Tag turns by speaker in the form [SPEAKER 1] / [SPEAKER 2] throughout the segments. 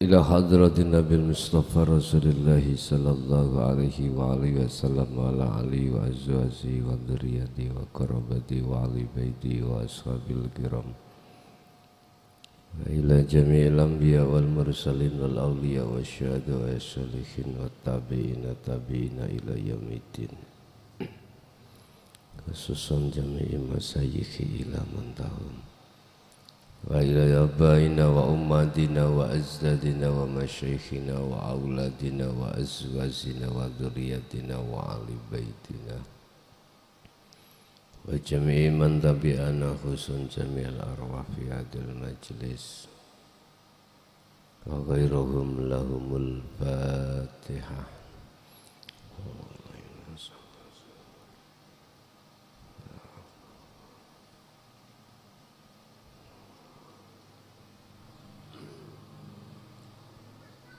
[SPEAKER 1] ila hadratin Nabil Mustafa Rasulullah sallallahu alaihi wa alihi wasallam wa ala alihi wa azwajihi wa dzurriyyatihi wa qarabati wa ali baiti wa ashabil kiram wa ila jami'il anbiya wal mursalin wal awliya wa syuhada wa sholihin wa tabi'ina ila yaumiddin khususan jami'i masyayikhi ila mantahum wa ila abaina wa ummatina wa azdadina wa masyayikhina wa auladina wa azwajina wa dzurriyyatina wa ahli baitina wa jami'i man tabi'ana khusun jami'al arwah fi hadil majlis wa ghairuhum lahumul fatihah.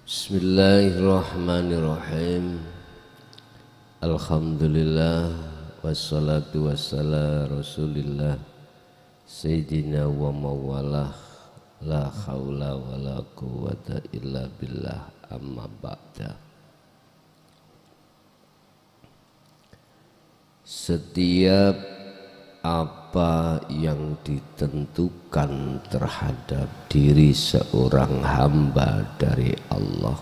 [SPEAKER 1] Bismillahirrahmanirrahim. Alhamdulillah wassalatu wassalamu rasulillah sayyidina wa mawalah la haula wa la quwwata illa billah amma ba'da. Setiap apa yang ditentukan terhadap diri seorang hamba dari Allah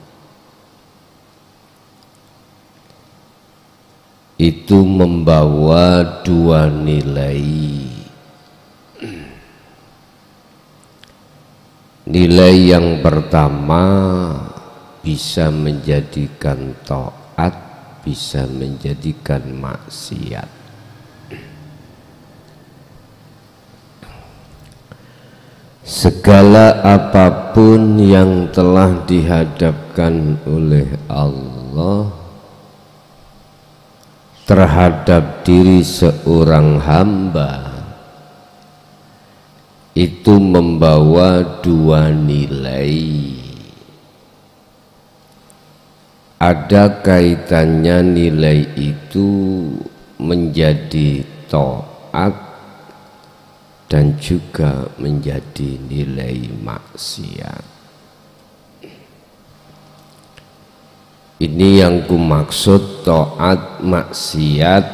[SPEAKER 1] itu membawa dua nilai. Nilai yang pertama bisa menjadikan taat, bisa menjadikan maksiat. Segala apapun yang telah dihadapkan oleh Allah terhadap diri seorang hamba itu membawa dua nilai. Ada kaitannya nilai itu menjadi taat dan juga menjadi nilai maksiat. Ini yang kumaksud taat maksiat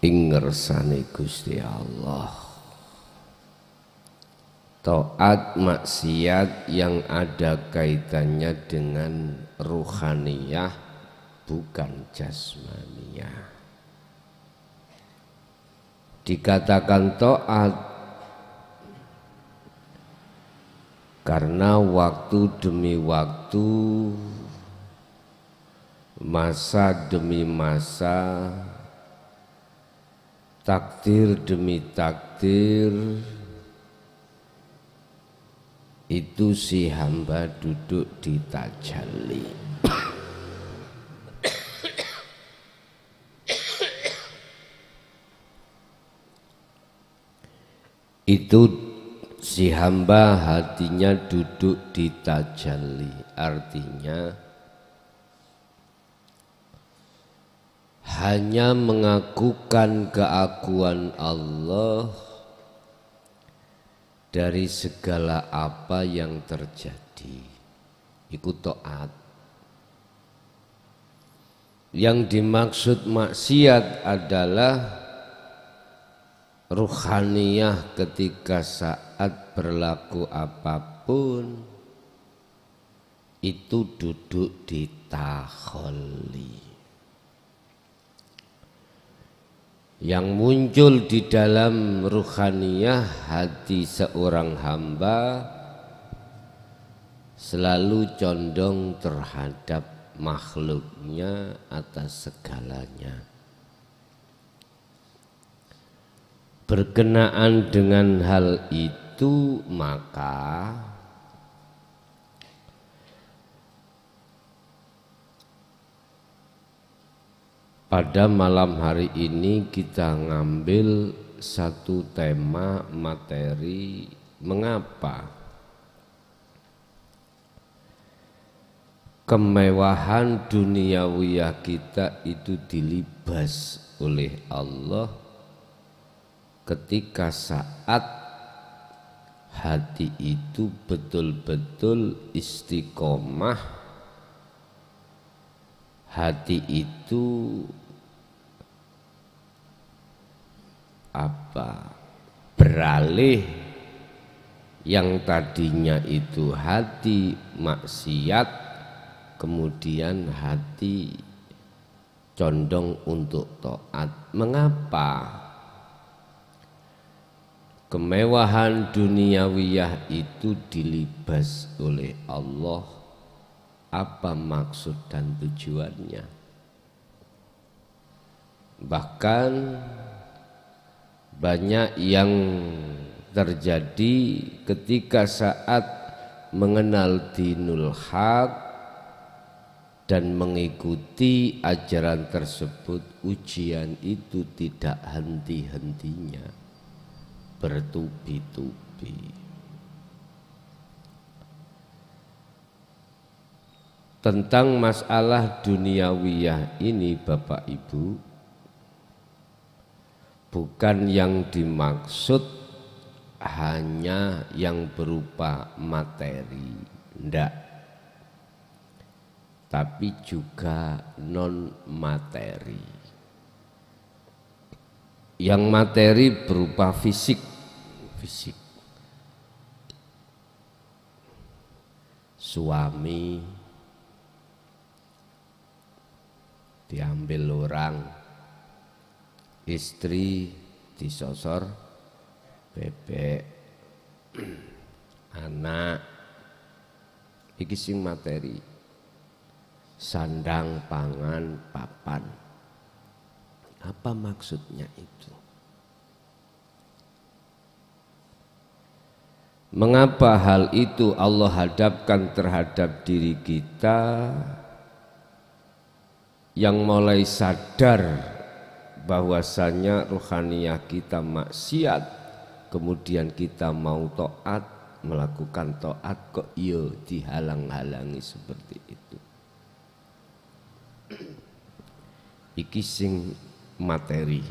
[SPEAKER 1] ing ngersane Gusti Allah. Taat maksiat yang ada kaitannya dengan ruhaniyah bukan jasmaniyah. Dikatakan taat karena waktu demi waktu, masa demi masa, takdir demi takdir, itu si hamba duduk di tajalli. Itu si hamba hatinya duduk di tajalli, artinya hanya mengakukan keakuan Allah dari segala apa yang terjadi. Ikut taat. Yang dimaksud maksiat adalah ruhaniyah ketika saat berlaku apapun itu duduk di takhalli. Yang muncul di dalam ruhaniyah hati seorang hamba selalu condong terhadap makhluknya atas segalanya. Berkenaan dengan hal itu maka pada malam hari ini kita ngambil satu tema materi mengapa kemewahan duniawiyah kita itu dilibas oleh Allah ketika saat hati itu betul-betul istiqomah, hati itu beralih yang tadinya itu hati maksiat, kemudian hati condong untuk taat. Mengapa? Kemewahan duniawiyah itu dilibas oleh Allah. Apa maksud dan tujuannya? Bahkan banyak yang terjadi ketika saat mengenal dinul haq dan mengikuti ajaran tersebut, ujian itu tidak henti-hentinya, bertubi-tubi. Tentang masalah duniawiyah ini Bapak Ibu, bukan yang dimaksud hanya yang berupa materi, enggak, tapi juga non materi. Yang materi berupa fisik, suami diambil orang, istri disosor bebek, anak iki sing materi, sandang, pangan, papan. Apa maksudnya itu? Mengapa hal itu Allah hadapkan terhadap diri kita yang mulai sadar bahwasanya rohaniyah kita maksiat, kemudian kita mau taat, melakukan taat, kok iya dihalang-halangi seperti itu. Iki sing materi.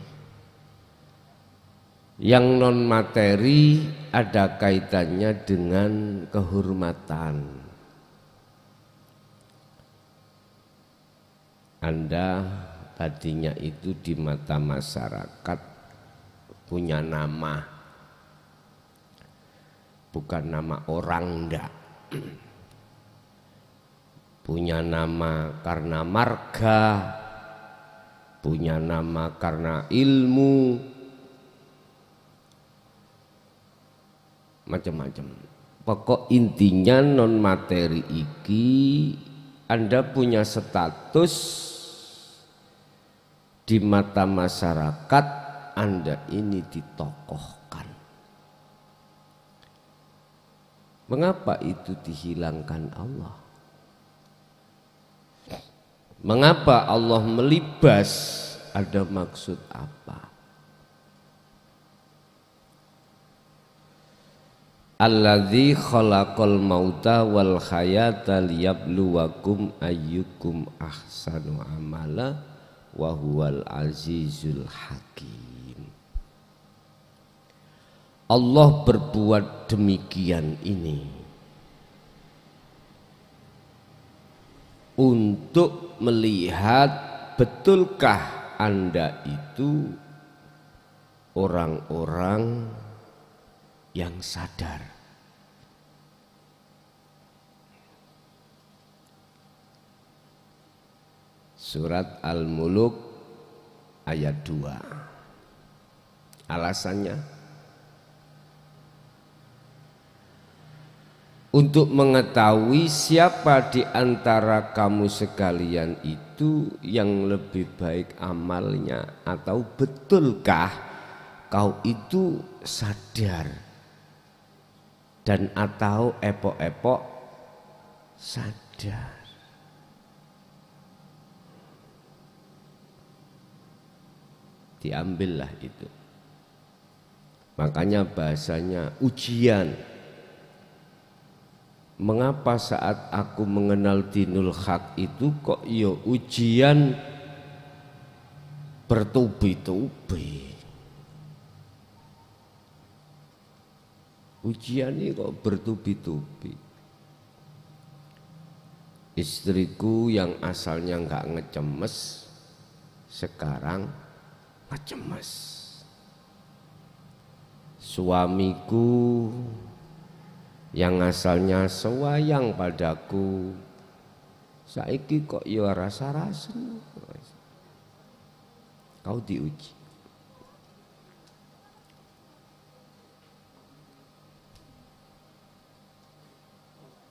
[SPEAKER 1] Yang non materi ada kaitannya dengan kehormatan. Anda tadinya itu di mata masyarakat punya nama, bukan nama orang, enggak. Punya nama karena marga, punya nama karena ilmu, macam-macam. Pokok intinya non materi iki Anda punya status di mata masyarakat, Anda ini ditokohkan. Mengapa itu dihilangkan Allah? Mengapa Allah melibas? Ada maksud apa? Alladzi khalaqal mauta wal hayata liyabluwakum ayyukum ahsanu amala wa huwal azizul hakim. Allah berbuat demikian ini untuk melihat betulkah Anda itu orang-orang yang sadar. Surat Al-Muluk ayat 2. Alasannya untuk mengetahui siapa di antara kamu sekalian itu yang lebih baik amalnya, atau betulkah kau itu sadar dan atau epok-epok sadar. Diambillah itu. Makanya bahasanya ujian. Mengapa saat aku mengenal dinul haq itu kok yo ujian bertubi-tubi? Ujian ini kok bertubi-tubi. Istriku yang asalnya nggak ngecemes, sekarang ngecemes. Suamiku yang asalnya sewayang padaku, saiki kok ya rasa-rasen. Kau diuji.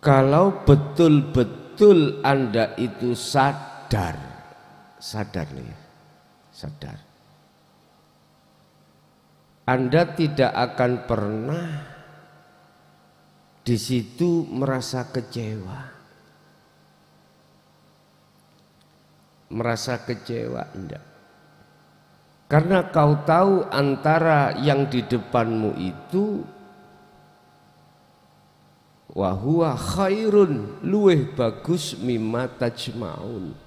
[SPEAKER 1] Kalau betul-betul Anda itu sadar nih, sadar. Anda tidak akan pernah di situ merasa kecewa. Merasa kecewa enggak. Karena kau tahu antara yang di depanmu itu wa huwa khairun, luweh bagus mimma tajmaun.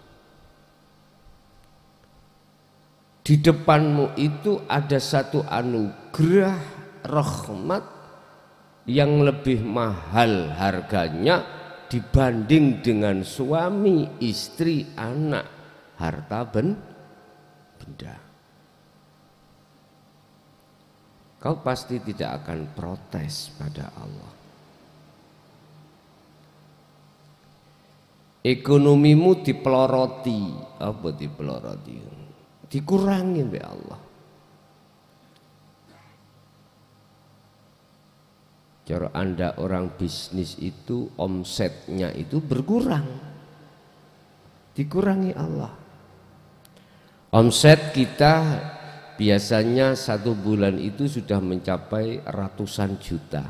[SPEAKER 1] Di depanmu itu ada satu anugerah rahmat yang lebih mahal harganya dibanding dengan suami, istri, anak, harta benda. Kau pasti tidak akan protes pada Allah. Ekonomimu dipeloroti, apa dipeloroti? Dikurangi oleh Allah. Cara Anda orang bisnis itu omsetnya itu berkurang, dikurangi Allah. Omset kita biasanya satu bulan itu sudah mencapai ratusan juta.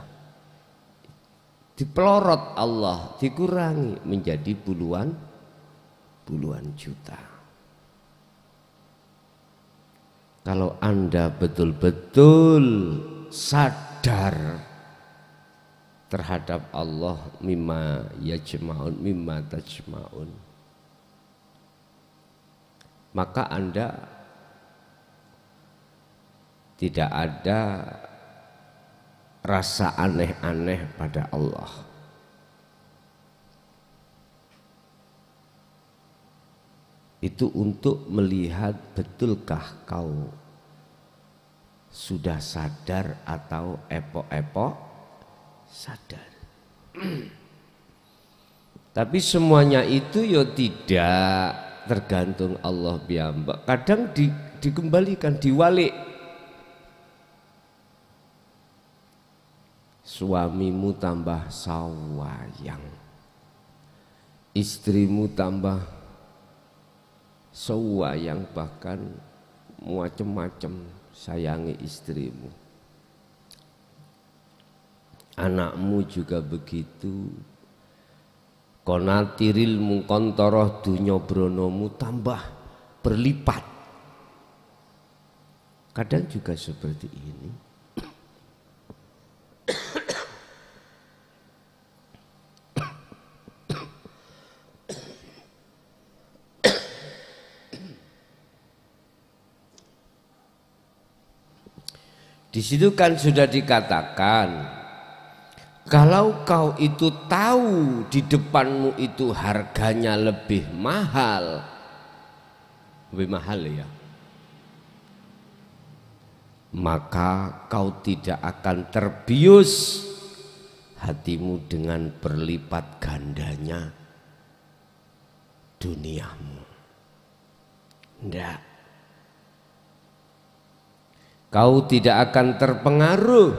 [SPEAKER 1] Dipelorot Allah, dikurangi menjadi puluhan juta. Kalau Anda betul-betul sadar terhadap Allah, mimma yajma'un, mimma tajma'un, maka Anda tidak ada rasa aneh-aneh pada Allah. Itu untuk melihat betulkah kau sudah sadar atau epok-epok sadar. Tapi semuanya itu ya tidak tergantung Allah piyambak. Kadang dikembalikan, diwalik. Suamimu tambah sawayang, istrimu tambah sawayang, bahkan macam-macam sayangi istrimu. Anakmu juga begitu. Konatiril mungkontoroh dunya bronomu tambah berlipat. Kadang juga seperti ini. Di situ kan sudah dikatakan, kalau kau itu tahu di depanmu itu harganya lebih mahal ya, maka kau tidak akan terbius hatimu dengan berlipat gandanya duniamu. Enggak. Kau tidak akan terpengaruh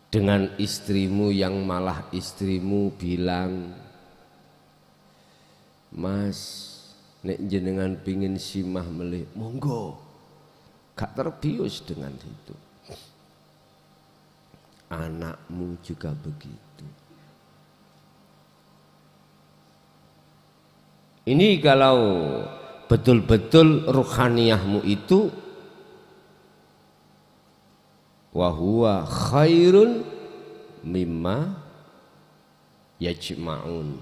[SPEAKER 1] dengan istrimu yang malah istrimu bilang, Mas, nek jenengan pingin simah melih, monggo. Gak terbius dengan itu. Anakmu juga begitu. Ini kalau betul-betul ruhaniyahmu itu wa huwa khairun mimma yajma'un.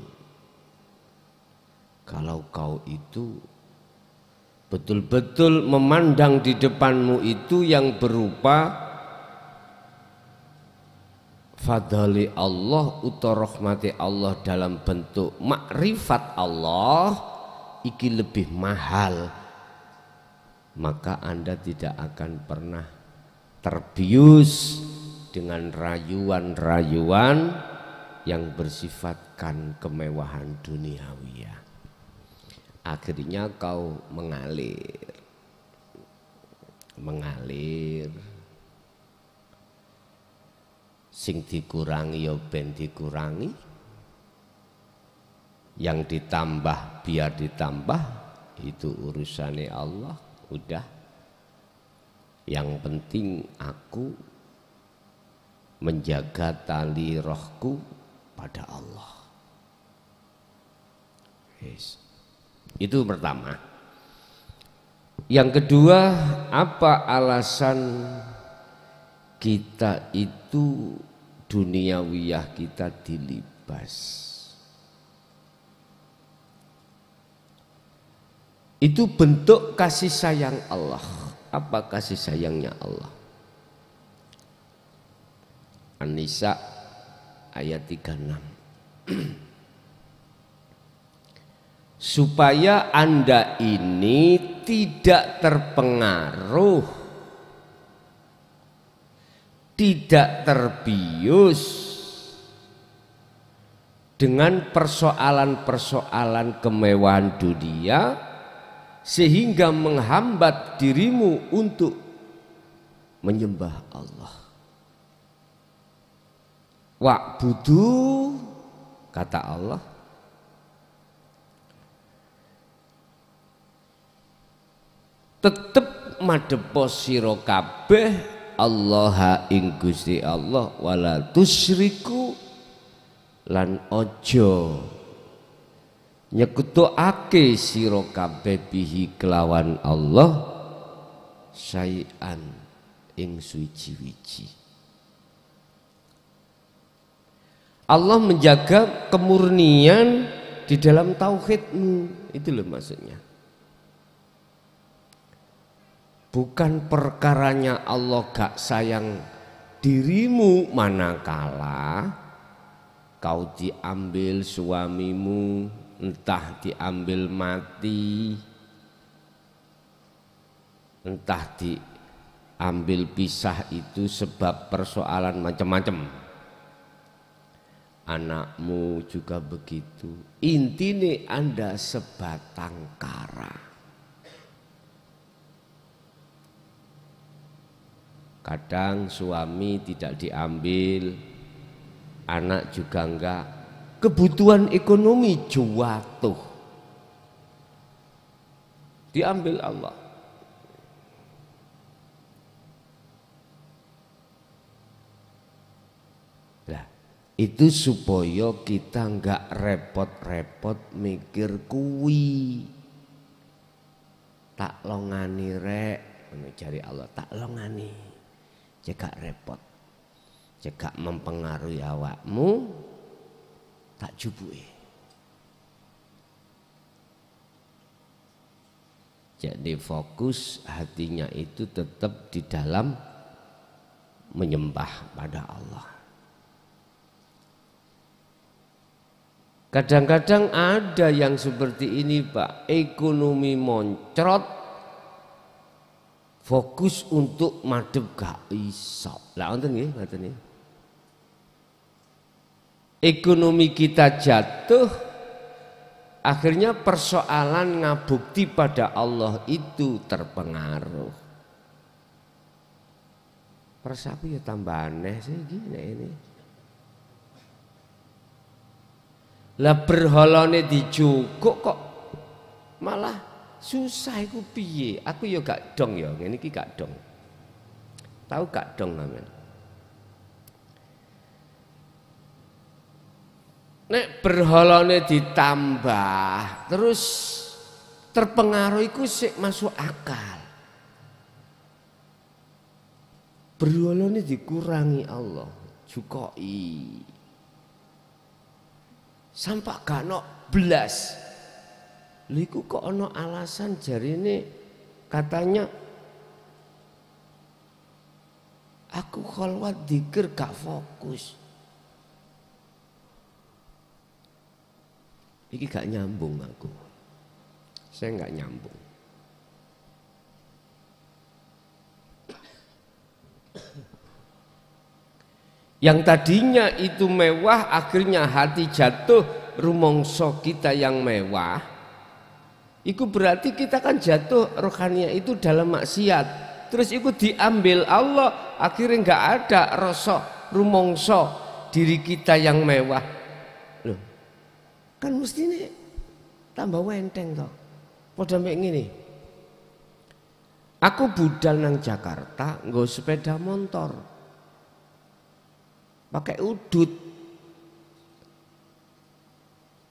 [SPEAKER 1] Kalau kau itu betul-betul memandang di depanmu itu yang berupa fadhali Allah utawa rahmati Allah dalam bentuk makrifat Allah iki lebih mahal, maka Anda tidak akan pernah terbius dengan rayuan-rayuan yang bersifatkan kemewahan duniawiyah. Akhirnya kau mengalir sing dikurangi ya ben dikurangi, yang ditambah biar ditambah, itu urusannya Allah. Udah, yang penting aku menjaga tali rohku pada Allah. Yes. Itu pertama. Yang kedua, apa alasan kita itu duniawiyah kita dilibas? Itu bentuk kasih sayang Allah. Apa kasih sayangnya Allah? An-Nisa ayat 36. Supaya Anda ini tidak terpengaruh, tidak terbius dengan persoalan-persoalan kemewahan dunia, sehingga menghambat dirimu untuk menyembah Allah. Wa'budu, kata Allah, tetep madhepo sira kabeh Allah ing Gusti Allah, wala tusyriku lan ojo nyekutake sira kabeh bihi kelawan Allah syai'an ing suci-wici. Allah menjaga kemurnian di dalam tauhidmu, itu loh maksudnya. Bukan perkaranya Allah gak sayang dirimu manakala kau diambil suamimu, entah diambil mati, entah diambil pisah, itu sebab persoalan macam-macam. Anakmu juga begitu. Intine Anda sebatang kara. Kadang suami tidak diambil, anak juga enggak, kebutuhan ekonomi jatuh, diambil Allah. Nah, itu supaya kita enggak repot-repot mikir kuwi. Tak longani rek, mencari Allah, tak longani. Cekak repot, cekak mempengaruhi awakmu, tak jubui. Jadi fokus hatinya itu tetap di dalam menyembah pada Allah. Kadang-kadang ada yang seperti ini Pak, ekonomi moncrot, fokus untuk madhep gak iso. Lah wonten nggih, ngoten nggih. Ekonomi kita jatuh, akhirnya persoalan ngabukti pada Allah itu terpengaruh. Persapi ya tambah aneh sih gini ini. Lah berhalane dijukuk kok malah susah iku piye? Aku ya gak dong ya, ngene iki gak dong. Tahu gak dong namanya? Nek berhalane ditambah terus terpengaruh iku sik masuk akal. Berhalane dikurangi Allah, jukoki. Sampai gak ono blas. Liku kok ono alasan jarine katanya aku khalwat dzikir gak fokus. Iki gak nyambung aku. Saya gak nyambung. Yang tadinya itu mewah, akhirnya hati jatuh rumongso kita yang mewah. Itu berarti kita kan jatuh rohaninya itu dalam maksiat. Terus itu diambil Allah, akhirnya nggak ada rasa rumongso diri kita yang mewah. Loh, kan mestinya tambah wenteng toh. Padha mek ngene. Aku budal nang Jakarta nggo sepeda motor. Pakai udut.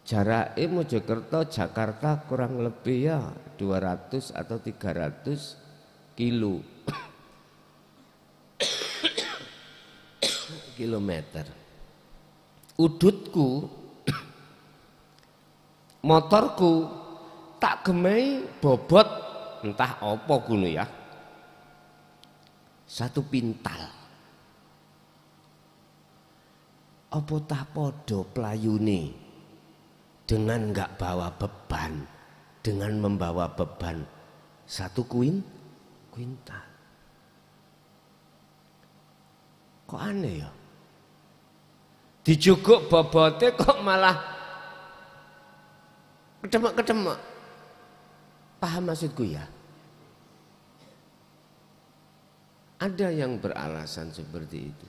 [SPEAKER 1] Jaraknya Mojokerto Jakarta kurang lebih ya 200 atau 300 kilo kilometer. Udutku motorku tak gemei bobot entah apa ngono ya. 1 pintal. Apa tah podo pelayune dengan enggak bawa beban, dengan membawa beban 1 kuintal. Kok aneh ya? Dijuguk bobote kok malah kedemek-kedemek. Paham maksudku ya? Ada yang beralasan seperti itu.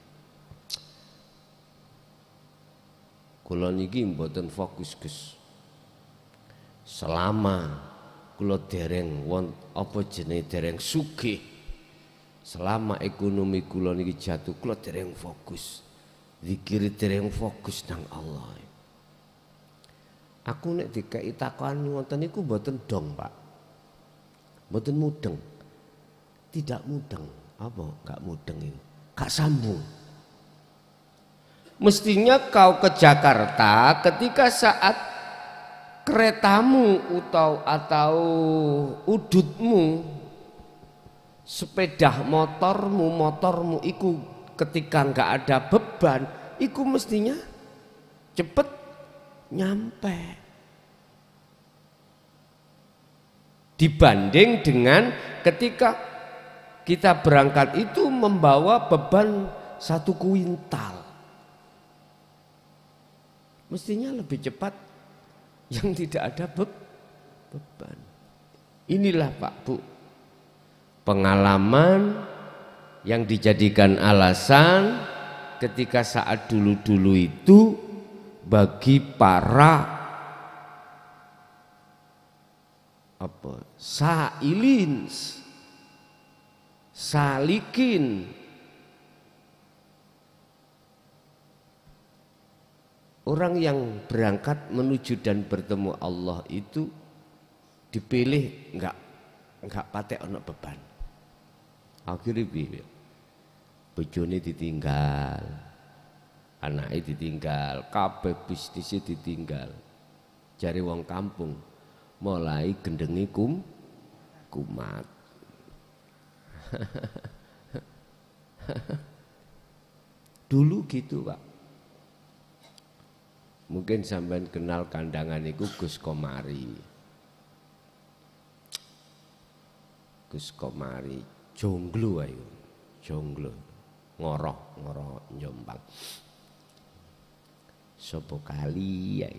[SPEAKER 1] Kula niki mboten fokus Gus. Selama kula dereng apa jenenge dereng sugih. Selama ekonomi kula niki jatuh kula dereng fokus. Zikir dereng fokus nang Allah. Aku nek dikai takon ngoten niku mboten dong, Pak. Mboten mudeng. Tidak mudeng. Apa? Enggak mudeng itu. Gak sambung. Mestinya kau ke Jakarta ketika saat keretamu atau udutmu, sepeda motormu iku ketika enggak ada beban, iku mestinya cepet nyampe. Dibanding dengan ketika kita berangkat itu membawa beban 1 kuintal. Mestinya lebih cepat yang tidak ada beban. Inilah Pak Bu, pengalaman yang dijadikan alasan ketika saat dulu-dulu itu bagi para salikin, orang yang berangkat menuju dan bertemu Allah itu dipilih enggak patek ono beban. Akhirnya piye? Bojone ditinggal, anaknya ditinggal, kabeh bisnisnya ditinggal. Jare wong kampung mulai gendengi kumat. Dulu gitu Pak. Mungkin sampean kenal kandangan iku Gus Komari. Gus Komari jonglo ayo. Jonglo. Ngoroh Jombang. Sopo kali ya.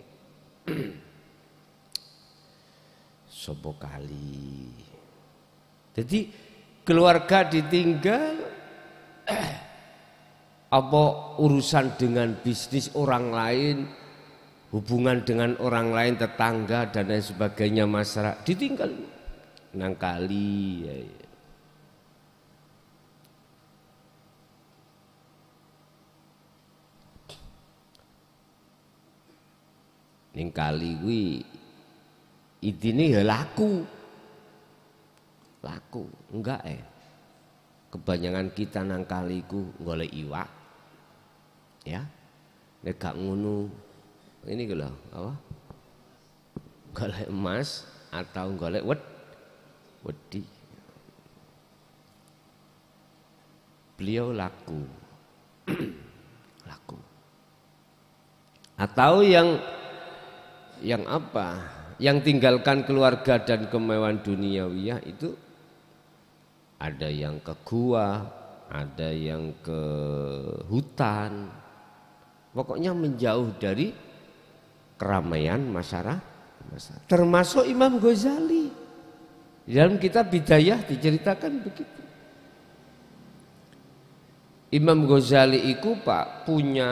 [SPEAKER 1] Sopo kali. Jadi keluarga ditinggal apa urusan dengan bisnis orang lain, hubungan dengan orang lain, tetangga dan lain sebagainya, masyarakat ditinggal nang kali ya. Ning kali kuwi idine ya laku enggak kebanyakan kita nang kali ku golek iwak ya, nek gak ngono ini lho apa golek emas atau golek wedi. Beliau laku laku. Atau yang yang apa? Yang tinggalkan keluarga dan kemewahan duniawiyah itu ada yang ke gua, ada yang ke hutan. Pokoknya menjauh dari keramaian masyarakat. Termasuk Imam Ghazali. Dalam kitab Bidayah diceritakan begitu. Imam Ghazali itu Pak punya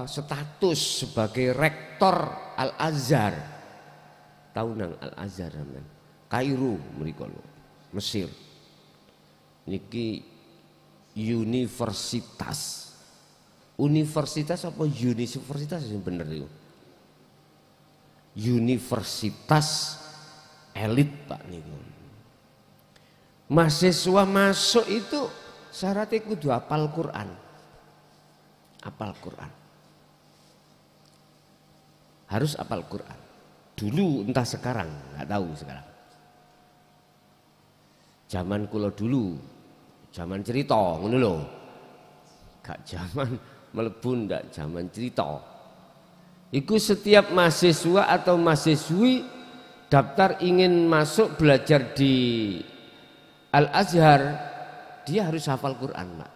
[SPEAKER 1] status sebagai rektor Al-Azhar. Tahu nang Al-Azhar men? Kairo mriku Mesir. Niki universitas. Universitas apa universitas yang bener itu? Universitas elit Pak niku. Mahasiswa masuk itu syaratnya kudu hafal Quran. Hafal Quran. Harus hafal Quran. Dulu entah sekarang, nggak tahu sekarang. Zaman kula dulu, zaman cerita ngono lho. Gak zaman mlebu ndak zaman cerita. Iku setiap mahasiswa atau mahasiswi daftar ingin masuk belajar di Al-Azhar, dia harus hafal Quran, Pak.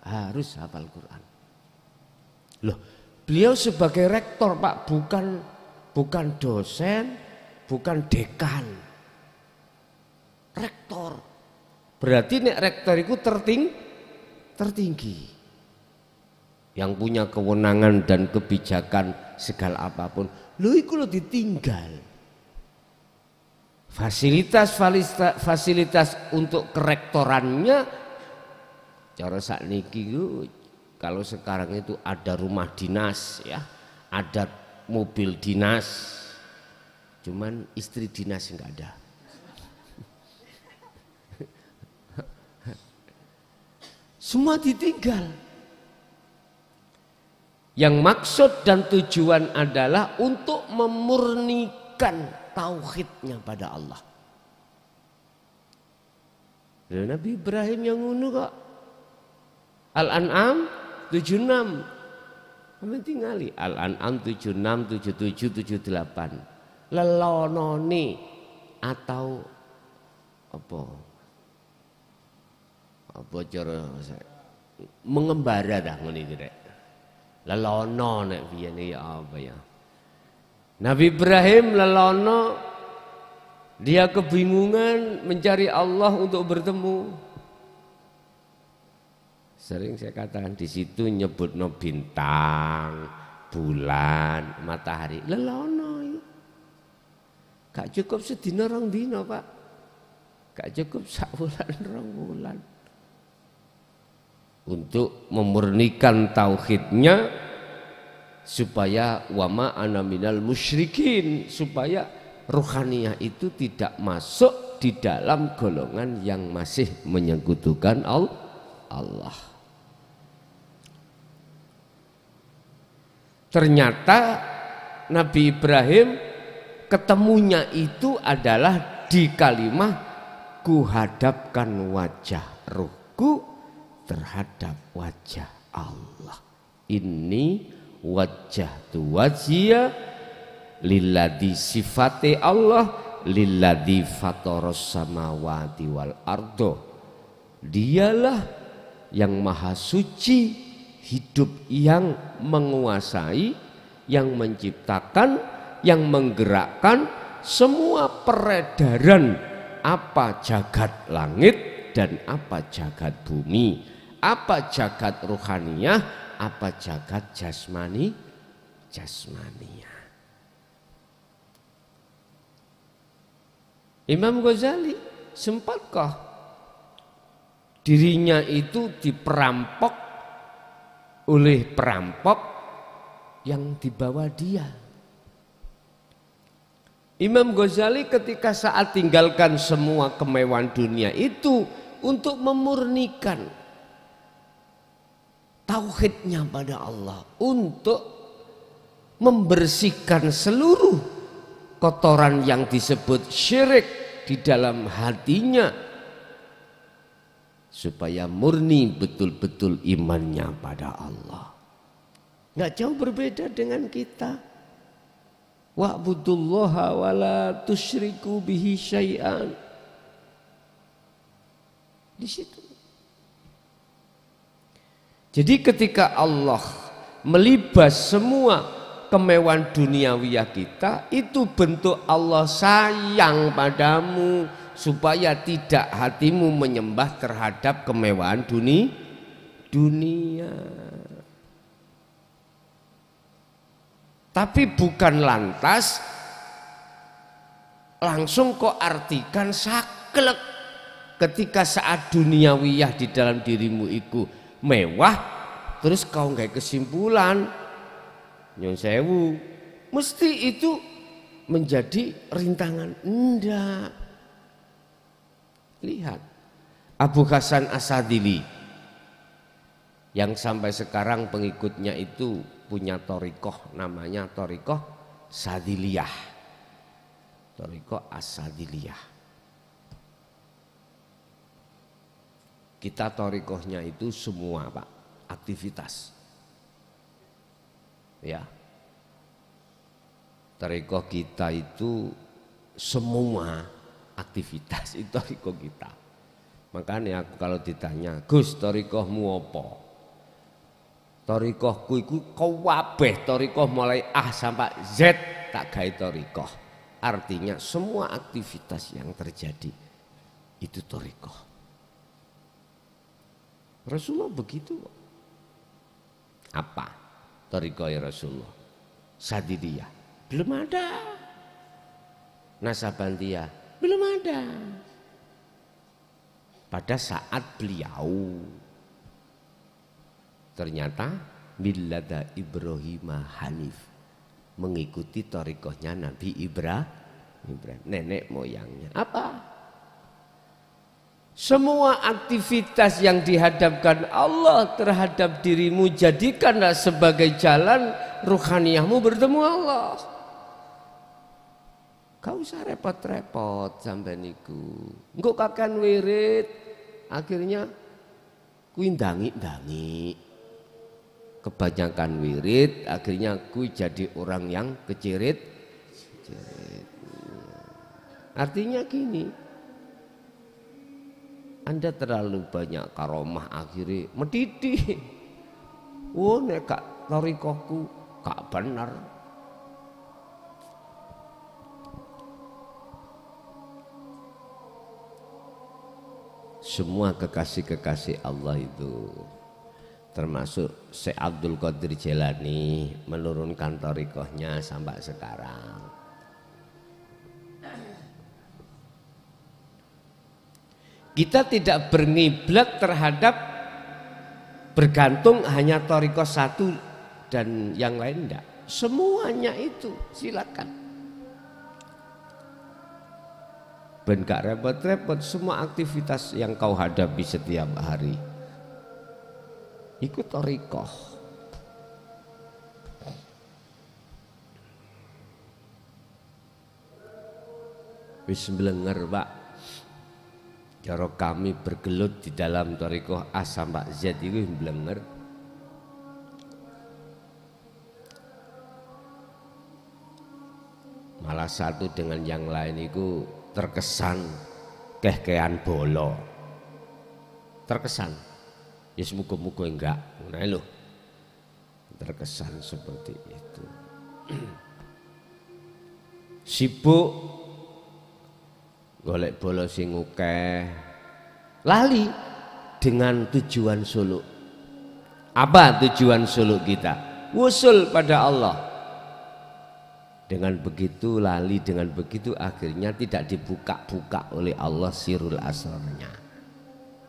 [SPEAKER 1] Harus hafal Quran. Loh, beliau sebagai rektor, Pak, bukan dosen, bukan dekan. Rektor. Berarti nek rektor itu tertinggi. Yang punya kewenangan dan kebijakan segala apapun. Loh iku lo ditinggal. Fasilitas untuk kerektorannya cara sakniki itu kalau sekarang itu ada rumah dinas ya, ada mobil dinas, cuman istri dinas enggak ada. Semua ditinggal. Yang maksud dan tujuan adalah untuk memurnikan tauhidnya pada Allah. Dan Nabi Ibrahim yang ngono kok. Al-An'am 76. Kamu tingali Al-An'am 76, 77, 78. Lelonone atau apa? Apa cara mengembara dah ngene iki rek. Lelono nek biyen ya apa ya? Nabi Ibrahim lelono, dia kebingungan mencari Allah untuk bertemu. Sering saya katakan di situ nyebut no bintang, bulan, matahari. Lelono, gak cukup sedina rong dina Pak, gak cukup sak bulan rong bulan. Untuk memurnikan tauhidnya supaya wama ana minal musyrikin, supaya ruhaniyah itu tidak masuk di dalam golongan yang masih menyekutukan Allah. Ternyata Nabi Ibrahim ketemunya itu adalah di kalimah kuhadapkan wajah ruhku terhadap wajah Allah. Ini wajah tu wajia lilladzi sifati Allah lilladzi fataras samawati wal ardo. Dialah yang maha suci, hidup yang menguasai, yang menciptakan, yang menggerakkan semua peredaran apa jagat langit dan apa jagat bumi, apa jagat rohaniyah, apa jagat jasmania. Imam Ghazali sempatkah dirinya itu diperampok oleh perampok yang dibawa dia? Imam Ghazali ketika saat tinggalkan semua kemewahan dunia itu untuk memurnikan tauhidnya pada Allah, untuk membersihkan seluruh kotoran yang disebut syirik di dalam hatinya, supaya murni betul-betul imannya pada Allah. Nggak jauh berbeda dengan kita. Wa'budullaha wa la tusyriku bihi syai'an. Di situ. Jadi ketika Allah melibas semua kemewahan duniawiyah kita, itu bentuk Allah sayang padamu supaya tidak hatimu menyembah terhadap kemewahan dunia. Tapi bukan lantas langsung kok artikan saklek ketika saat duniawiyah di dalam dirimu itu mewah, terus kau nggak kesimpulan nyon sewu mesti itu menjadi rintangan. Enggak. Lihat Abu Hasan Asadili yang sampai sekarang pengikutnya itu punya thariqah namanya thariqah Sadiliyah, thariqah As-Sadiliyah. Kita thariqahnya itu semua Pak, aktivitas. Ya. Thariqah kita itu semua aktivitas itu thariqah kita. Makanya aku kalau ditanya, Gus thariqahmu apa? Thariqahku iku kabeh thariqah mulai A sampai Z tak gawe thariqah. Artinya semua aktivitas yang terjadi itu thariqah. Rasulullah begitu. Apa thariqah ya Rasulullah? Sadiliyah belum ada. Nasabandiyah belum ada. Pada saat beliau ternyata millata Ibrahim Hanif, mengikuti thariqahnya Nabi Ibrahim, nenek moyangnya. Apa? Semua aktivitas yang dihadapkan Allah terhadap dirimu jadikanlah sebagai jalan ruhaniyahmu bertemu Allah. Kau usah repot-repot sampai niku. Engko kakan wirid akhirnya kuwi ndangi-ndangi. Kebanyakan wirid akhirnya kuwi jadi orang yang kecirit. Artinya gini, Anda terlalu banyak karomah akhirnya mendidih. Oh nek gak thariqahku gak benar. Semua kekasih-kekasih Allah itu termasuk Syekh Abdul Qadir Jailani menurunkan thariqahnya sampai sekarang. Kita tidak berngiblat terhadap bergantung hanya thariqah satu dan yang lain enggak. Semuanya itu silakan. Ben gak repot-repot, semua aktivitas yang kau hadapi setiap hari ikut thariqah. Wis mblenger Pak, cara kami bergelut di dalam thariqah A sampai Z itu mblenger. Malah satu dengan yang lain itu terkesan keh-kehan bolo. Terkesan. Ya semoga-moga enggak. Nah lho. Terkesan seperti itu. Sibuk golek bolo sing akeh. Lali dengan tujuan suluk. Apa tujuan suluk kita? Wusul pada Allah. Dengan begitu lali, dengan begitu akhirnya tidak dibuka-buka oleh Allah sirul asrarnya.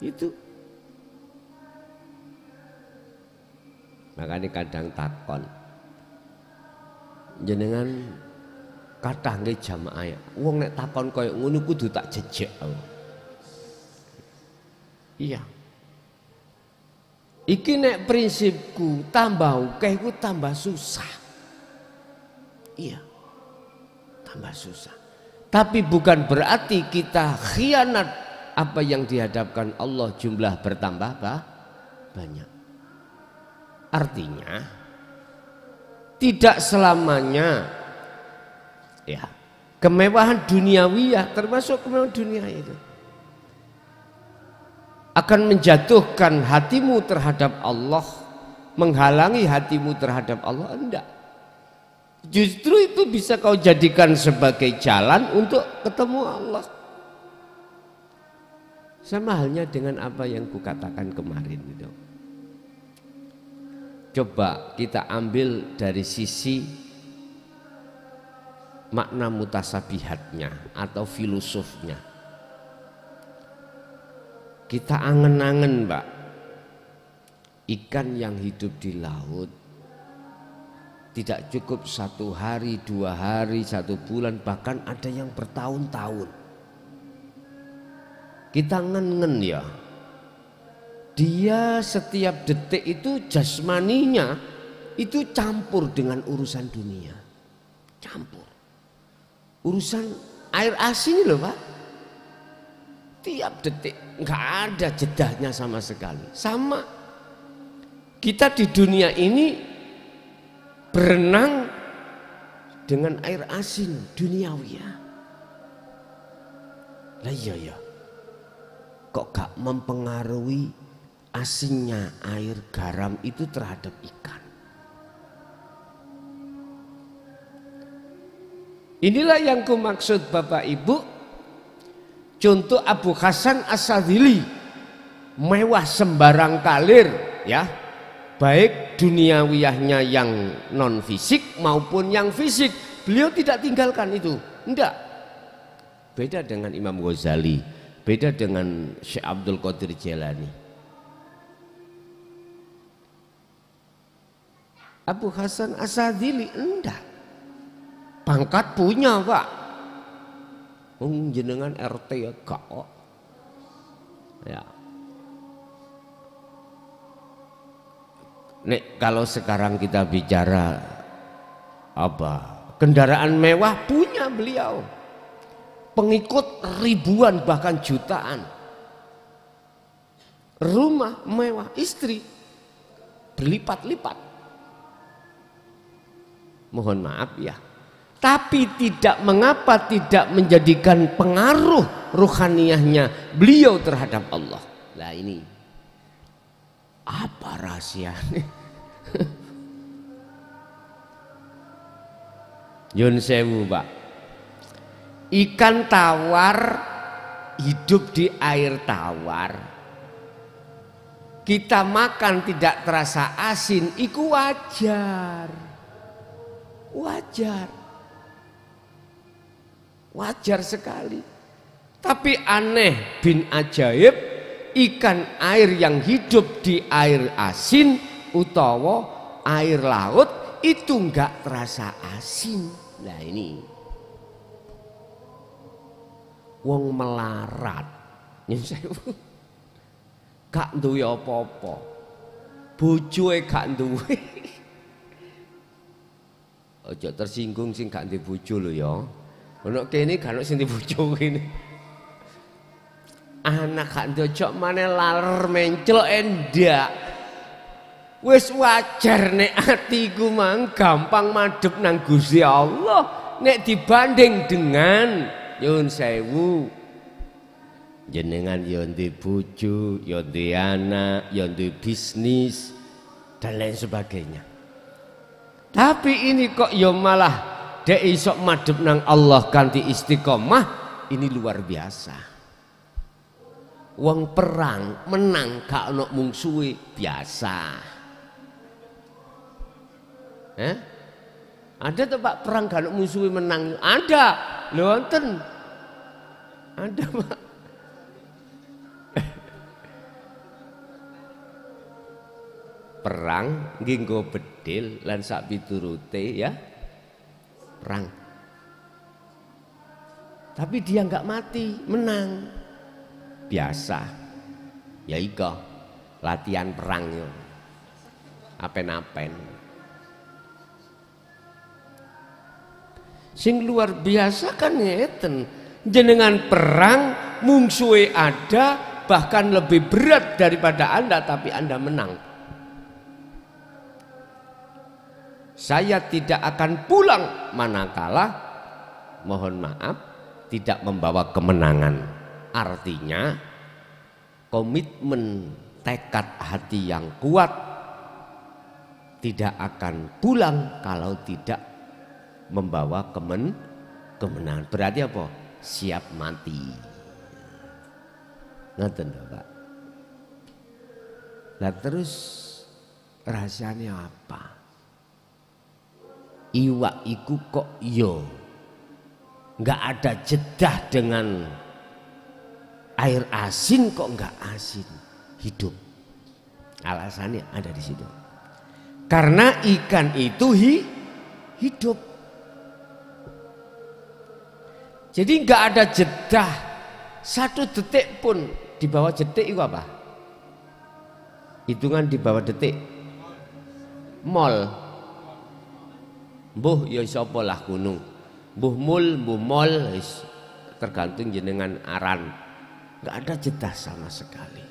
[SPEAKER 1] Itu. Makanya kadang takon. Jenengan kathah nggih jamaah. Wong nek takon koyo ngono kudu tak jejek. Iya. Iki nek prinsipku tambah akeh ku tambah susah. Iya. Tambah susah. Tapi bukan berarti kita khianat apa yang dihadapkan Allah jumlah bertambah banyak. Artinya tidak selamanya
[SPEAKER 2] kemewahan duniawiyah, termasuk kemewahan dunia itu, akan menjatuhkan hatimu terhadap Allah, menghalangi hatimu terhadap Allah. Enggak. Justru itu bisa kau jadikan sebagai jalan untuk ketemu Allah. Sama halnya dengan apa yang kukatakan kemarin itu. Coba kita ambil dari sisi makna mutasabihatnya atau filosofnya. Kita angen-angen, Pak, ikan yang hidup di laut tidak cukup 1 hari, 2 hari, 1 bulan, bahkan ada yang bertahun-tahun. Kita ngen-ngen ya, dia setiap detik itu jasmaninya itu campur dengan urusan dunia, campur urusan air asin loh Pak. Tiap detik nggak ada jedahnya sama sekali. Sama kita di dunia ini berenang dengan air asin duniawi ya. Lah iya ya, kok gak mempengaruhi asinnya air garam itu terhadap ikan. Inilah yang kumaksud Bapak Ibu. Contoh Abu Hasan As-Sadzili, mewah sembarang kalir ya, baik duniawiyahnya yang non fisik maupun yang fisik, beliau tidak tinggalkan itu. Enggak. Beda dengan Imam Ghazali, beda dengan Syekh Abdul Qadir Jailani. Abu Hasan As-Sadzili enggak. Pangkat punya Pak. Jenengan RT ya gak kok. Ya. Nek kalau sekarang kita bicara apa? Kendaraan mewah punya beliau. Pengikut ribuan bahkan jutaan. Rumah mewah, istri berlipat-lipat. Mohon maaf ya. Tapi tidak mengapa tidak menjadikan pengaruh ruhaniyahnya beliau terhadap Allah. Nah ini apa rahasianya? Yun sewu Pak, ikan tawar hidup di air tawar, kita makan tidak terasa asin, itu wajar, wajar. Wajar sekali. Tapi aneh bin ajaib, ikan air yang hidup di air asin utawa air laut itu enggak terasa asin. Nah ini wong melarat gak duwe apa-apa, bojoe gak duwe. Ojo tersinggung sing gak duwe bojo lho ya. Ono kene gak ono sing dibojo kene. Anak gak ndojok maneh laler menclok endak. Wis wajar nek atiku mang gampang madhep nang Gusti Allah nek dibanding dengan nyuwun sewu jenengan ya ndek bojo, ya ndek anak, ya ndek bisnis dan lain sebagainya. Tapi ini kok ya malah dek isok madhep nang Allah kanthi istiqomah, ini luar biasa. Wong perang menang gak ono mungsuhe biasa. Ada tuh Pak perang gak ono mungsuhe menang? Ada, lho wonten. Ada Pak. Perang nggih nggo bedil lan sak piturute ya. Perang, tapi dia nggak mati, menang biasa ya. Iko latihan perang yo apen-apen sing luar biasa kan ngeten, jenengan perang mungsuhe ada bahkan lebih berat daripada Anda tapi Anda menang. Saya tidak akan pulang manakala mohon maaf, tidak membawa kemenangan. Artinya komitmen tekad hati yang kuat tidak akan pulang kalau tidak membawa kemenangan. Berarti apa? Siap mati. Ngoten lho, Pak. Lah terus rahasianya apa? Iwak iku kok yo nggak ada jedah dengan air asin, kok nggak asin, hidup. Alasannya ada di situ. Karena ikan itu hidup. Jadi nggak ada jedah 1 detik pun. Di bawah detik itu apa? Hitungan di bawah detik. Mol. Mbuh ya sapa lah gunung. Mbuh mol, tergantung jenengan aran. Nggak ada jedah sama sekali.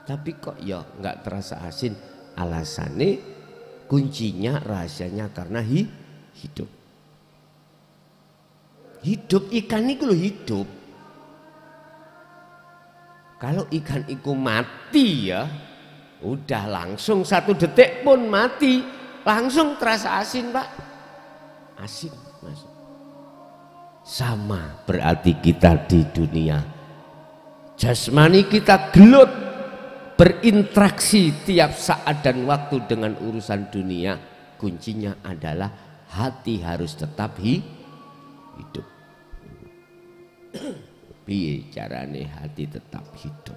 [SPEAKER 2] Tapi kok ya nggak terasa asin. Alasannya kuncinya rahasianya karena hidup. Hidup ikan itu loh hidup. Kalau ikan itu mati ya, udah langsung 1 detik pun mati, langsung terasa asin, Pak. Asin, Mas. Sama berarti kita di dunia. Jasmani kita gelut, berinteraksi tiap saat dan waktu dengan urusan dunia. Kuncinya adalah hati harus tetap hidup. Piye carane hati tetap hidup?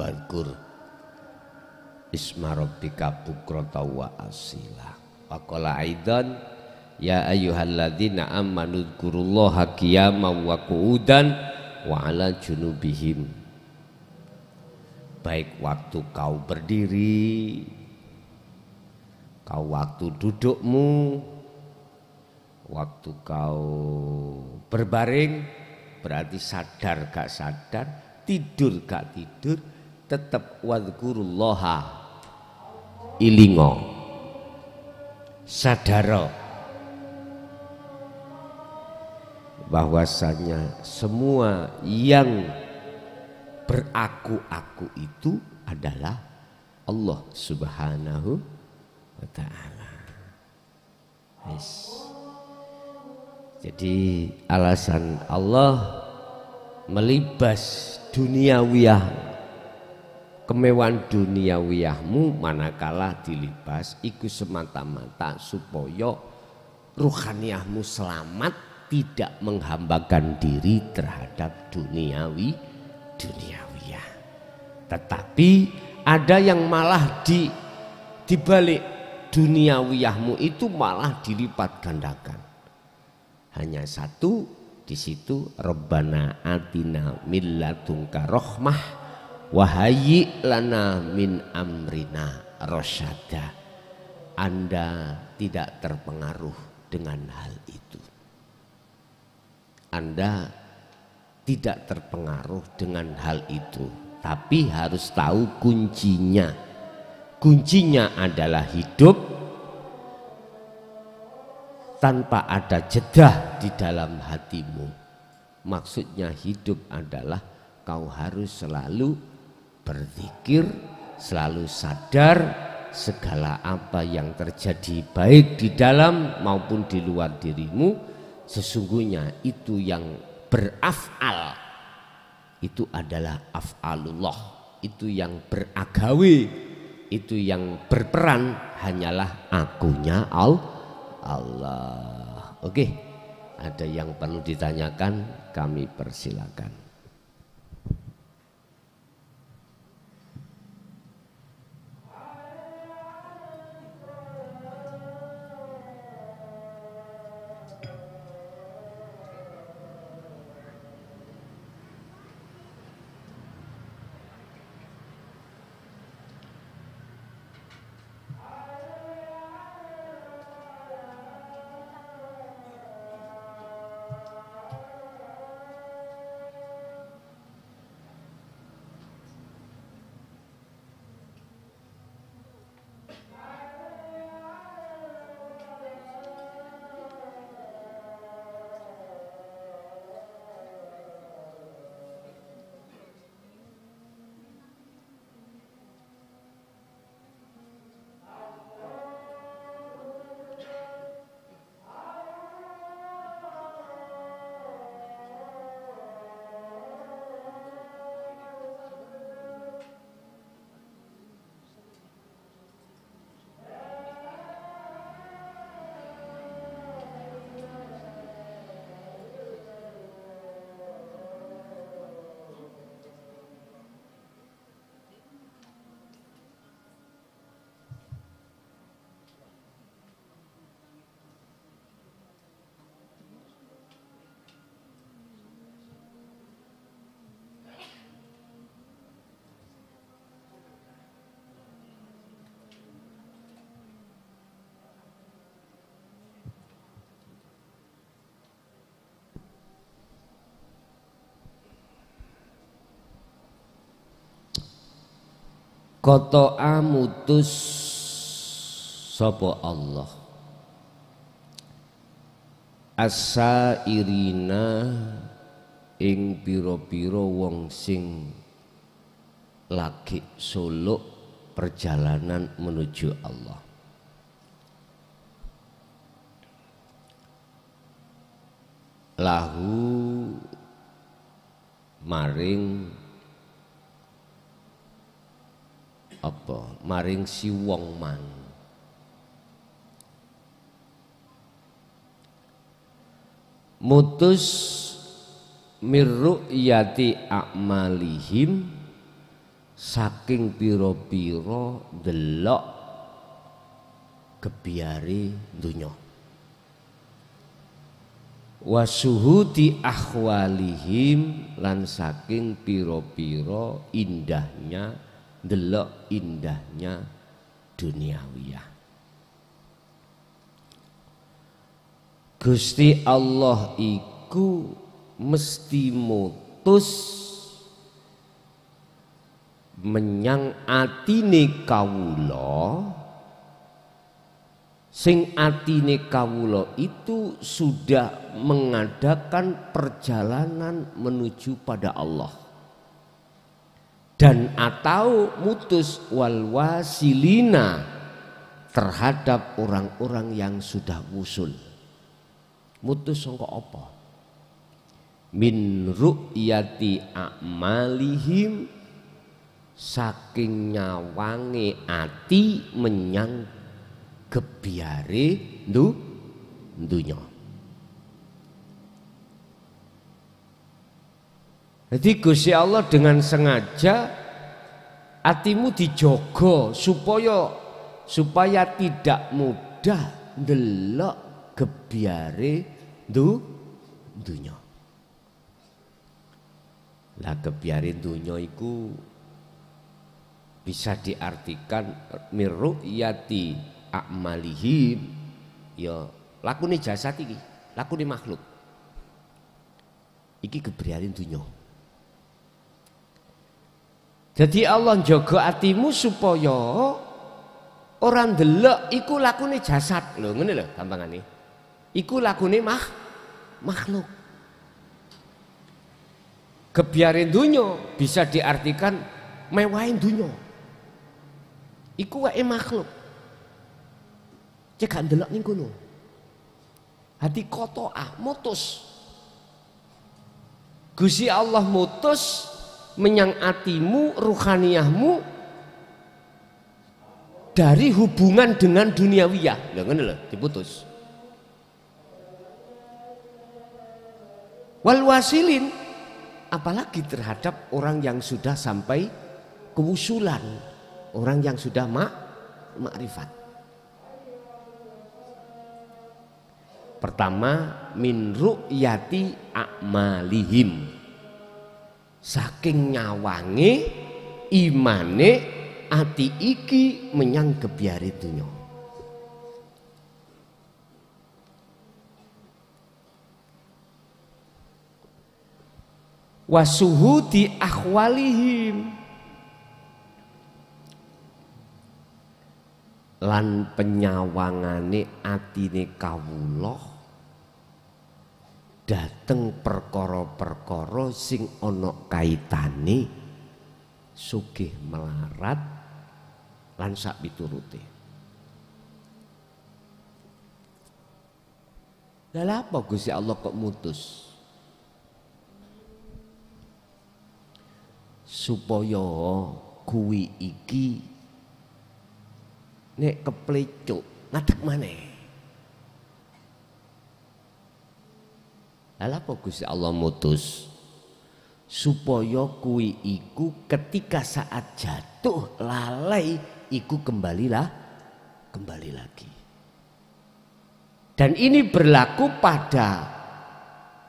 [SPEAKER 2] Wadkur isma rabbika bukrata wa asila. Wa qala aidan ya ayyuhalladzina amanu dzkurullaha qiyaman wa qu'udan wa 'ala junubihim. Baik waktu kau berdiri, kau waktu dudukmu, waktu kau berbaring, berarti sadar gak sadar, tidur gak tidur, tetap wadhkurullaha ilingo sadaro bahwasanya semua yang beraku-aku itu adalah Allah Subhanahu wa ta'ala. Yes. Jadi alasan Allah melibas duniawiyah, kemewahan duniawiyahmu manakala dilibas iku semata-mata supaya ruhaniyahmu selamat, tidak menghambakan diri terhadap duniawiyah. Tetapi ada yang malah dibalik duniawiyahmu itu malah dilipat gandakan. Hanya satu di situ, Rabbana atina min ladunka rahmah wa hayyi lana min amrina rasyada. Anda tidak terpengaruh dengan hal itu. Anda tidak terpengaruh dengan hal itu, tapi harus tahu kuncinya. Kuncinya adalah hidup tanpa ada jedah di dalam hatimu. Maksudnya hidup adalah kau harus selalu berzikir, selalu sadar segala apa yang terjadi baik di dalam maupun di luar dirimu, sesungguhnya itu yang beraf'al, itu adalah af'alullah, itu yang beragawe, itu yang berperan hanyalah akunya Allah. Oke, ada yang perlu ditanyakan, kami persilakan. Qata'a mutus sapa Allah as-sairina ing pira-pira wong sing lagi suluk perjalanan menuju Allah. Lahu maring apa? Maring si wong man. Mutus mirru'yati a'malihim saking pira-pira delok kebiare dunya. Wasuhudi ahwalihim lan saking pira-pira indahnya delok indahnya duniawiyah. Gusti Allah iku mesti mutus menyang atine kawula sing atine kawula itu sudah mengadakan perjalanan menuju pada Allah dan atau mutus wal wasilina terhadap orang-orang yang sudah wusul. Mutus sangka apa? Min ru'yati a'malihim saking nyawange ati menyang kebiare dunya. Jadi Gusti Allah dengan sengaja atimu dijogo supaya tidak mudah ndelok kebiare dunya. Lah kebiare dunya iku bisa diartikan mirru'yati a'malihim ya lakune jasad iki, lakune makhluk. Iki kebiare dunya. Jadi Allah njaga atimu supaya orang delok iku lakune jasad lho, ngene lho gampangane. Iku lakune makhluk. Kebiare dunya bisa diartikan mewahin dunya. Iku wae makhluk. Cek gak ndelok ning kono. Hati qata'a mutus. Gusti Allah mutus menyang atimu, ruhaniyahmu dari hubungan dengan duniawiyah. Lho ngene lho, diputus. Wal wasilin apalagi terhadap orang yang sudah sampai kewusulan, orang yang sudah makrifat. Pertama min ru'yati a'malihim. Saking nyawange imane ati iki menyang kebiare dunya. Wasuhudi ahwalihim lan penyawangane atine kawula dateng perkara-perkara sing ana kaitane sugih melarat lan sak piturute. Lah apa Gusti Allah kok mutus? Supaya kuwi iki nek keplecuk ngadeg maneh. Lah apa Gusti Allah mutus? Supaya kuwi iku ketika saat jatuh lalai iku kembali lagi. Dan ini berlaku pada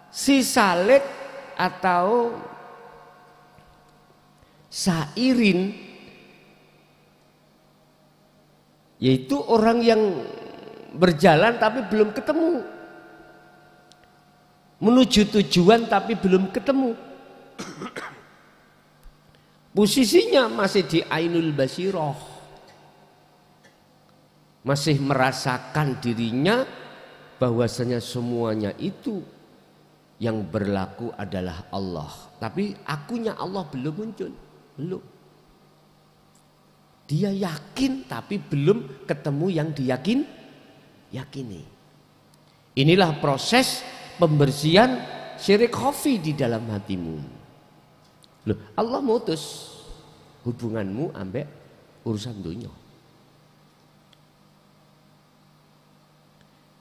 [SPEAKER 2] si salik atau sairin, yaitu orang yang berjalan tapi belum ketemu, menuju tujuan tapi belum ketemu. Posisinya masih di ainul basiroh, masih merasakan dirinya bahwasanya semuanya itu yang berlaku adalah Allah. Tapi akunya Allah belum muncul, belum. Dia yakin tapi belum ketemu yang yakini. Inilah proses pembersihan syirik khafi di dalam hatimu. Loh, Allah mutus hubunganmu ambek urusan dunia.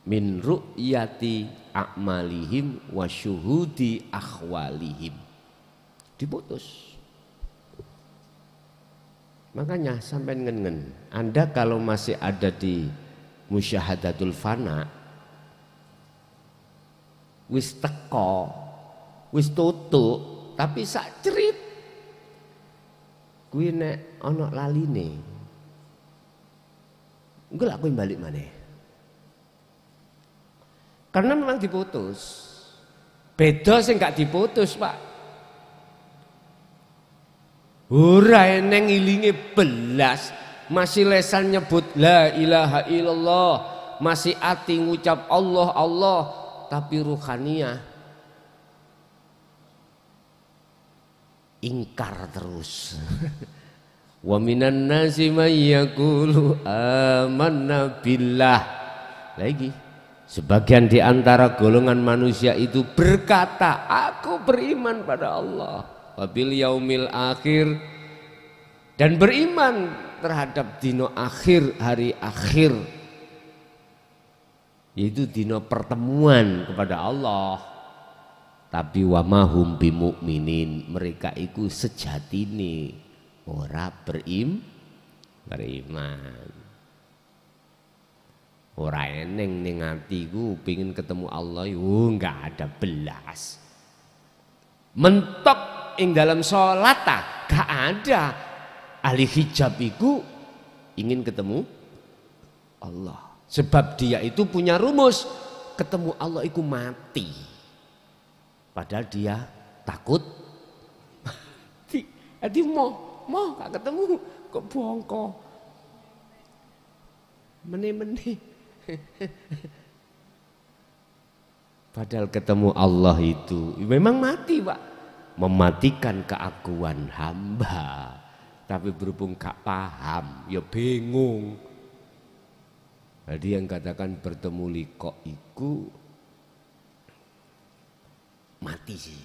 [SPEAKER 2] Min ru'yati a'malihim wa syuhudi akhwalihim. Diputus. Makanya sampai ngen-ngen, Anda kalau masih ada di musyahadatul fana, wis teko, wis tutuk, tapi sak cerit kuwi nek ana laline engko lak kuwi balik maneh. Karena memang diputus. Beda sing gak diputus, Pak. Ora eneng ilinge belas, masih lesan nyebut la ilaha illallah, masih ati ngucap Allah Allah, tapi ruhaniyah ingkar terus. Wa minan nasi may yaqulu amanna billah. Lagi sebagian di antara golongan manusia itu berkata, aku beriman pada Allah wabil yaumil akhir, dan beriman terhadap dino akhir, hari akhir, yaitu dino pertemuan kepada Allah. Tapi wa mahum bimu'minin, mereka itu sejatine ora beriman. Ora eneng ning atiku pengin ketemu Allah, yo enggak ada belas. Mentok ing dalam salat gak ada. Ahli hijab iku ingin ketemu Allah. Sebab dia itu punya rumus, ketemu Allah iku mati. Padahal dia takut mati. Jadi mau gak ketemu kok bongko. Meni-meni. Padahal ketemu Allah itu memang mati, Pak. Mematikan keakuan hamba. Tapi berhubung gak paham, ya bingung. Jadi yang katakan bertemu liko iku mati sih.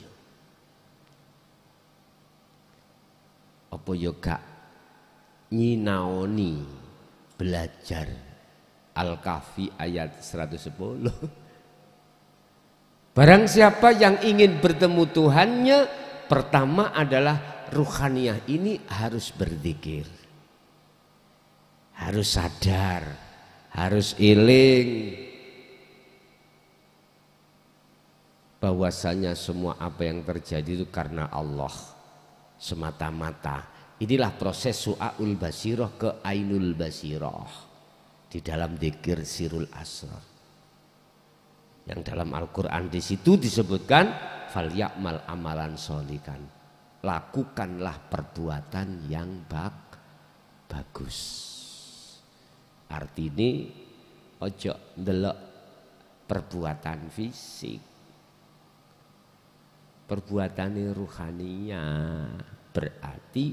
[SPEAKER 2] Apa ya gak nyinaoni belajar Al-Kahfi ayat 110. Barang siapa yang ingin bertemu Tuhannya, pertama adalah ruhaniyah ini harus berzikir, harus sadar, harus iling bahwasanya semua apa yang terjadi itu karena Allah semata-mata. Inilah proses su'aul basiroh ke ainul basiroh di dalam dzikir sirul asrar. Yang dalam Al-Quran di situ disebutkan falyakmal amalan sholikan, lakukanlah perbuatan yang bagus. Artinya ojo ndelok perbuatan fisik, perbuatan ruhaniyah. Berarti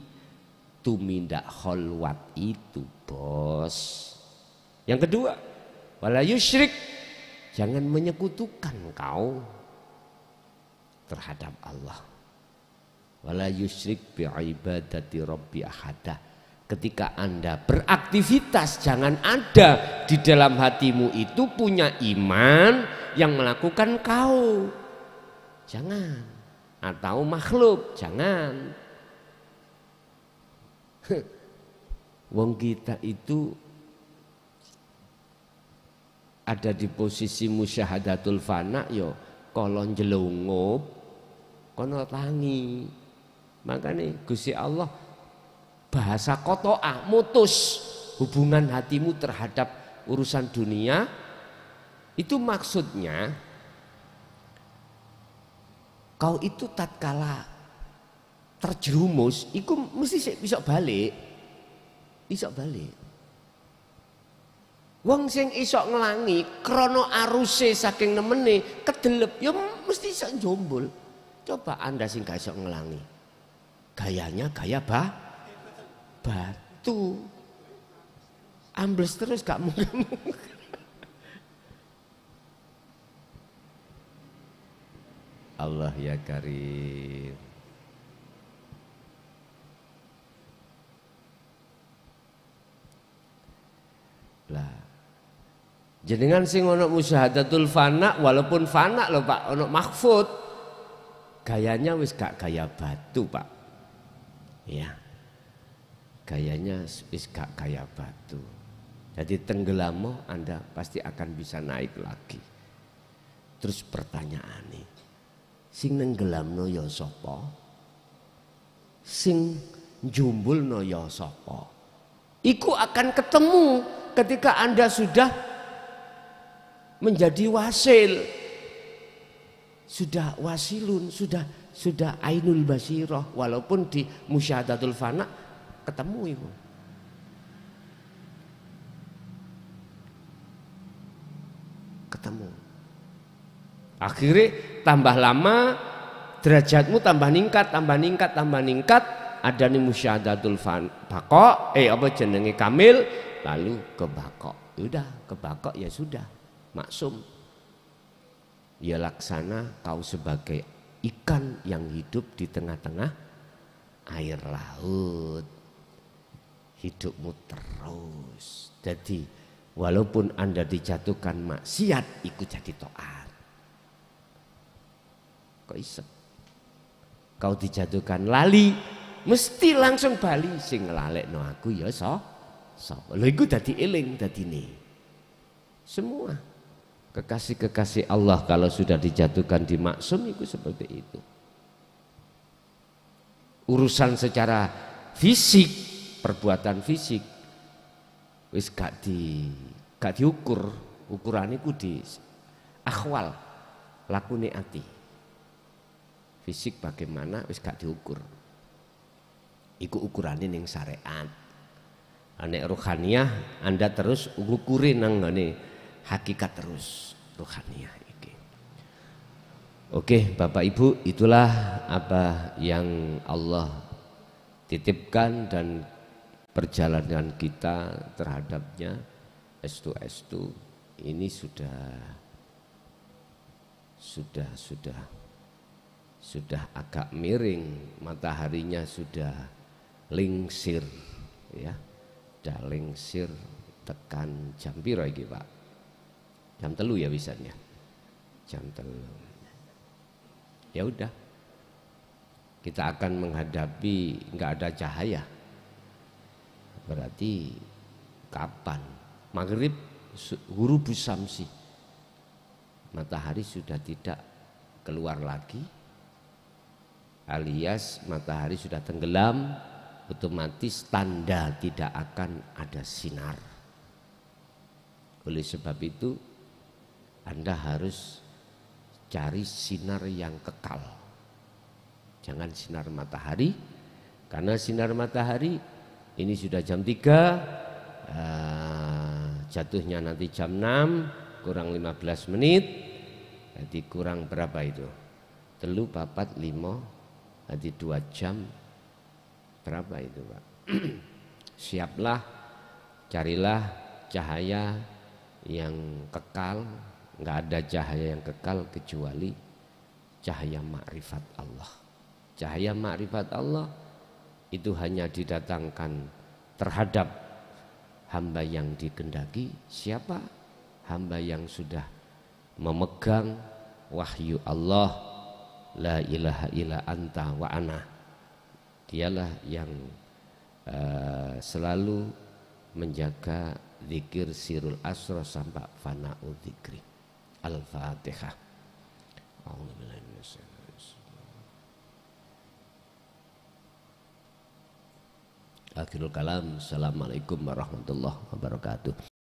[SPEAKER 2] tumindak kholwat itu, bos. Yang kedua, wala yusyrik, jangan menyekutukan kau terhadap Allah. Wala yusyrik bi'ibadati rabbi ahadah. Ketika Anda beraktivitas, jangan ada di dalam hatimu itu punya iman yang melakukan kau. Jangan. Atau makhluk, jangan. Wong kita itu ada di posisi musyahadatul fana, yo kolon jelungup kono tangi. Makanya Gusti Allah bahasa kotoa, mutus hubungan hatimu terhadap urusan dunia. Itu maksudnya kau itu tatkala terjerumus iku mesti bisa balik. Bisa balik. Wong sing iso ngelangi krana aruse saking nemene kedelep ya mesti iso njombol. Coba Anda sing gak iso ngelangi. Gayanya gaya batu. Ambles terus gak mungkin. Allah ya Karim. Lah jenengan sing ono musyahadatul fana walaupun fana lho Pak, ono mahfud. Gayanya wis gak gaya batu Pak. Ya. Gayanya wis gak gaya batu. Jadi tenggelamo Anda pasti akan bisa naik lagi. Terus pertanyaan nih, sing nenggelamno ya sapa? Sing njumbulno ya sapa? Iku akan ketemu ketika Anda sudah menjadi wasil. Sudah wasilun, sudah ainul basirah, walaupun di musyahadatul fana ketemu itu. Ketemu. Akhirnya tambah lama derajatmu tambah ningkat. Ada nih musyahadatul bako, apa jenenge kamil, lalu ke bako. Udah ke bako ya sudah maksum. Ya laksana kau sebagai ikan yang hidup di tengah-tengah air laut. Hidupmu terus. Jadi walaupun Anda dijatuhkan maksiat, ikut jadi taat. Kok isep? Kau dijatuhkan lali, mesti langsung bali. Sing nglalekno aku ya sapa. Lha iku dadi eling dadine. Semua kekasih-kekasih Allah kalau sudah dijatuhkan di maksum itu seperti itu. Urusan secara fisik, perbuatan fisik wis gak diukur, ukurane ku di akhwal lakune ati. Fisik bagaimana wis gak diukur. Iku ukurane ning syariat. Nek rohaniyah Anda terus ngukurin nang ngene hakikat terus rohaniyah iki. Oke, Bapak Ibu, itulah apa yang Allah titipkan dan perjalanan kita terhadapnya estu ini sudah agak miring, mataharinya sudah lingsir ya. Sudah lingsir tekan jam piro iki, Pak? Jam 3 ya bisanya. Jam 3. Ya udah. Kita akan menghadapi enggak ada cahaya. Berarti kapan? Maghrib ghurubus syamsi. Matahari sudah tidak keluar lagi. Alias matahari sudah tenggelam, otomatis tanda tidak akan ada sinar. Oleh sebab itu Anda harus cari sinar yang kekal. Jangan sinar matahari, karena sinar matahari ini sudah jam 3, jatuhnya nanti jam 6 kurang 15 menit. Jadi kurang berapa itu? 3, 4, 5, jadi 2 jam. Berapa itu, Pak? Siaplah, carilah cahaya yang kekal. Enggak ada cahaya yang kekal kecuali cahaya makrifat Allah. Cahaya makrifat Allah itu hanya didatangkan terhadap hamba yang dikehendaki. Siapa? Hamba yang sudah memegang wahyu Allah, la ilaha illa anta wa ana. Dialah yang selalu menjaga zikir sirul asra sampai fana'u zikri. Al-Fatihah. Akhirul kalam. Assalamualaikum warahmatullahi wabarakatuh.